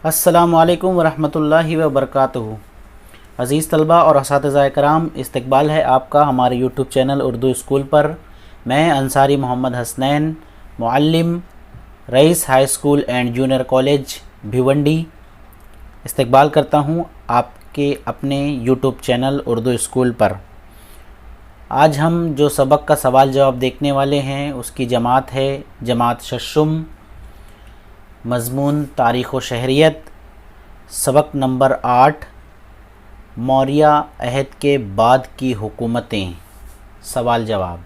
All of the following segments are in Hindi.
अस्सलामुअलैकुम वरहमतुल्लाहि वबरकातुहू। अज़ीज़ तलबा और असातिज़ा कराम, इस्तकबाल है आपका हमारे यूट्यूब चैनल उर्दू स्कूल पर। मैं अंसारी मोहम्मद हसनैन, मुअल्लिम, Rais high school and junior college Bhiwandi, इस्तकबाल करता हूँ आपके अपने यूट्यूब चैनल उर्दू स्कूल पर। आज हम जो सबक का सवाल जवाब देखने वाले हैं उसकी जमात है जमात शशुम, मज़मून तारीख़ व शहरियत, सबक नंबर 8, मौर्य अहद के बाद की हुकूमतें, सवाल जवाब।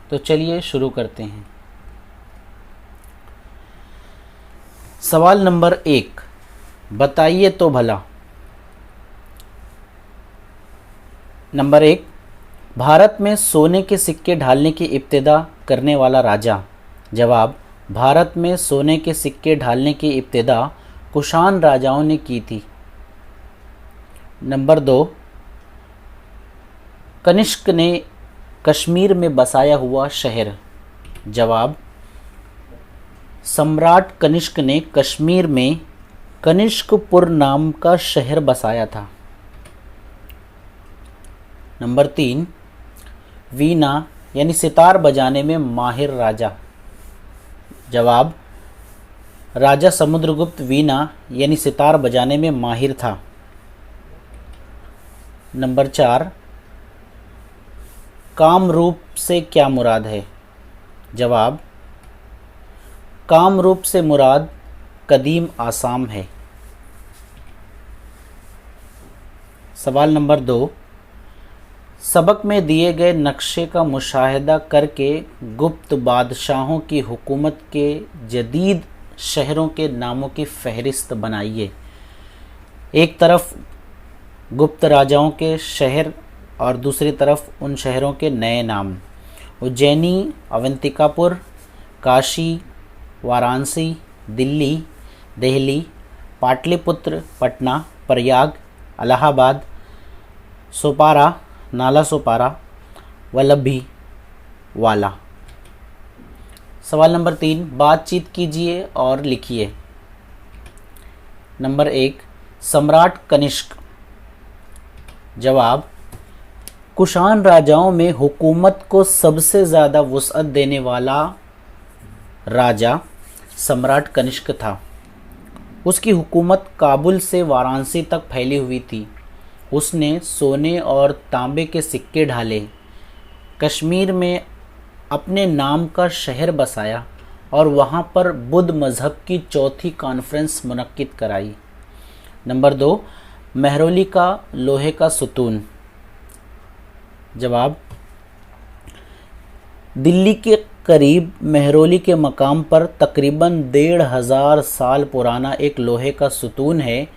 तो चलिए शुरू करते हैं। सवाल नंबर 1, बताइए तो भला। नंबर 1, भारत में सोने के सिक्के ढालने की इब्तिदा करने वाला राजा। जवाब, भारत में सोने के सिक्के ढालने की इब्तिदा कुषाण राजाओं ने की थी। नंबर 2, कनिष्क ने कश्मीर में बसाया हुआ शहर। जवाब, सम्राट कनिष्क ने कश्मीर में कनिष्कपुर नाम का शहर बसाया था। नंबर 3, वीणा यानी सितार बजाने में माहिर राजा। जवाब, राजा समुद्रगुप्त वीणा यानी सितार बजाने में माहिर था। नंबर 4, कामरूप से क्या मुराद है। जवाब, कामरूप से मुराद कदीम आसाम है। सवाल नंबर 2, सबक में दिए गए नक्शे का मुशाहिदा करके गुप्त बादशाहों की हुकूमत के जदीद शहरों के नामों की फहरिस्त बनाइए। एक तरफ गुप्त राजाओं के शहर और दूसरी तरफ उन शहरों के नए नाम। उज्जैनी, अवंतिकापुर, काशी, वाराणसी, दिल्ली, देहली, पाटलिपुत्र, पटना, प्रयाग, इलाहाबाद, सोपारा, नाला सोपारा, वल्लभी वाला। सवाल नंबर 3, बातचीत कीजिए और लिखिए। नंबर 1, सम्राट कनिष्क। जवाब, कुषाण राजाओं में हुकूमत को सबसे ज़्यादा वुसअत देने वाला राजा सम्राट कनिष्क था। उसकी हुकूमत काबुल से वाराणसी तक फैली हुई थी। उसने सोने और तांबे के सिक्के ढाले, कश्मीर में अपने नाम का शहर बसाया और वहाँ पर बुद्ध मज़हब की चौथी कॉन्फ्रेंस मुनक्किद कराई। नंबर 2, मेहरौली का लोहे का सुतून। जवाब, दिल्ली के करीब मेहरौली के मकाम पर तकरीबन 1500 साल पुराना एक लोहे का सुतून है।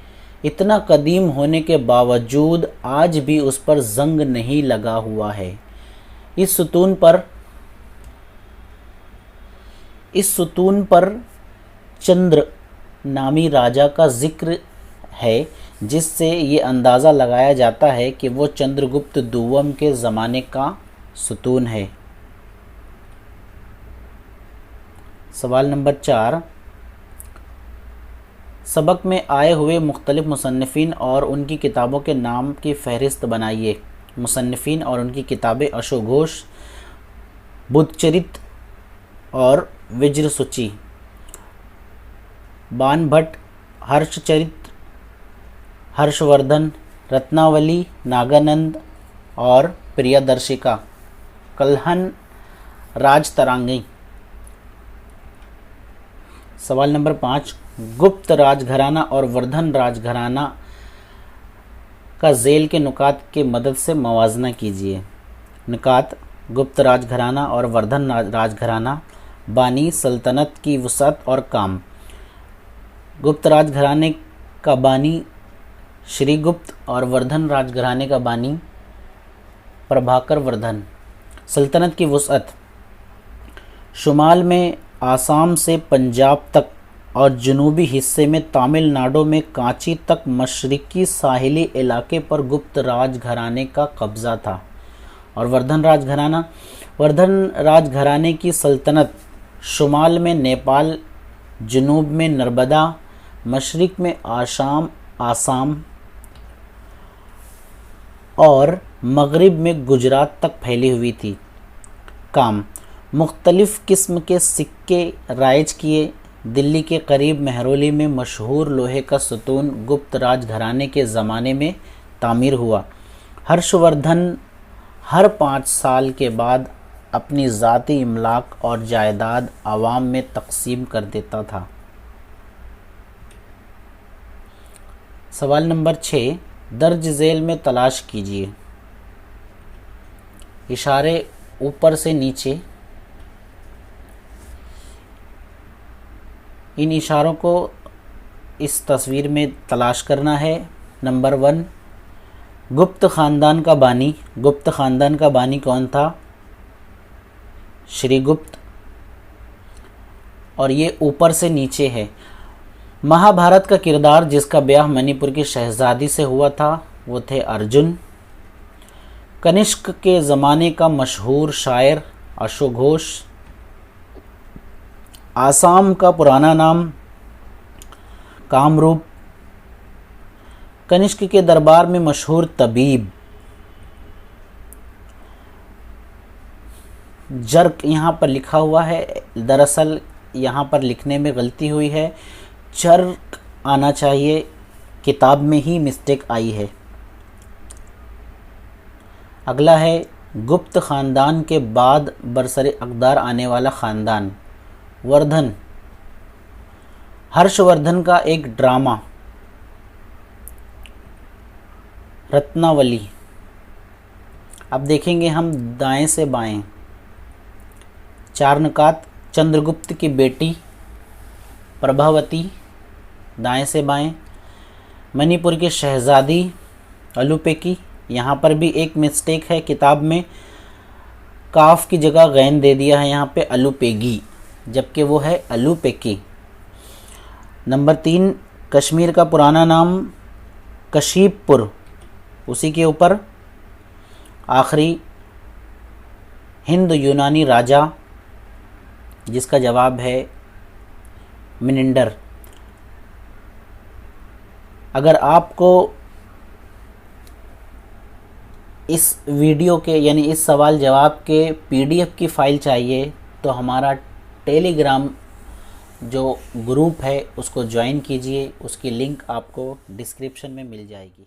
इतना कदीम होने के बावजूद आज भी उस पर जंग नहीं लगा हुआ है। इस सुतून पर चंद्र नामी राजा का जिक्र है, जिससे ये अंदाज़ा लगाया जाता है कि वो चंद्रगुप्त दूसरे के ज़माने का सुतून है। सवाल नंबर 4, सबक में आए हुए मुख्तलिफ़ मुसन्निफ़ीन और उनकी किताबों के नाम की फ़हरिस्त बनाइए। मुसन्निफ़ीन और उनकी किताबें अशोघोष, बुद्धचरित और विज्रसूची, बाणभट्ट, हर्षचरित, हर्षवर्धन, रत्नावली, नागानंद और प्रियदर्शिका, कल्हन, राजतरंगी। सवाल नंबर 5, गुप्त राजघराना और वर्धन राजघराना का झेल के नुकात की मदद से मवाजना कीजिए। नुकात, गुप्त राजघराना और वर्धन राजघराना, बानी सल्तनत की वसअत और काम। गुप्त राजघराने का बानी श्रीगुप्त और वर्धन राजघराने का बानी प्रभाकर वर्धन। सल्तनत की वसअत, शुमाल में आसाम से पंजाब तक और जनूबी हिस्से में तमिलनाडु में कांची तक मशरिकी साहिली इलाके पर गुप्त राजघराने का कब्ज़ा था। और वर्धन राजघराने की सल्तनत शुमाल में नेपाल, जनूब में नर्मदा, मशरिक़ में आसाम और मगरिब में गुजरात तक फैली हुई थी। काम, मुख्तलिफ़ किस्म के सिक्के राइज किए। दिल्ली के करीब मेहरौली में मशहूर लोहे का सतून गुप्त राज घराने के ज़माने में तामीर हुआ। हर्षवर्धन हर 5 साल के बाद अपनी ज़ाती इमलाक और जायदाद आवाम में तकसीम कर देता था। सवाल नंबर 6, दर्ज झेल में तलाश कीजिए। इशारे ऊपर से नीचे, इन इशारों को इस तस्वीर में तलाश करना है। नंबर 1, गुप्त ख़ानदान का बानी। गुप्त ख़ानदान का बानी कौन था? श्रीगुप्त। और ये ऊपर से नीचे है। महाभारत का किरदार जिसका ब्याह मणिपुर की शहजादी से हुआ था वो थे अर्जुन। कनिष्क के ज़माने का मशहूर शायर अश्वघोष। आसाम का पुराना नाम कामरूप। कनिष्क के दरबार में मशहूर तबीब। जर्क यहाँ पर लिखा हुआ है, दरअसल यहाँ पर लिखने में गलती हुई है, चर्क आना चाहिए, किताब में ही मिस्टेक आई है। अगला है गुप्त ख़ानदान के बाद बरसरे अक़दार आने वाला ख़ानदान वर्धन। हर्षवर्धन का एक ड्रामा रत्नावली। अब देखेंगे हम दाएं से बाएं। चारनकात, चंद्रगुप्त की बेटी प्रभावती, दाएं से बाएं। मणिपुर की शहजादी अलुपेकी, यहाँ पर भी एक मिस्टेक है, किताब में काफ की जगह गैन दे दिया है यहाँ पे अलुपेगी, जबकि वो है अलुपेकी। नंबर 3, कश्मीर का पुराना नाम कशीबपुर, उसी के ऊपर। आखिरी, हिंद यूनानी राजा, जिसका जवाब है मिनिंडर। अगर आपको इस वीडियो के यानी इस सवाल जवाब के PDF की फ़ाइल चाहिए तो हमारा टेलीग्राम जो ग्रुप है उसको ज्वाइन कीजिए, उसकी लिंक आपको डिस्क्रिप्शन में मिल जाएगी।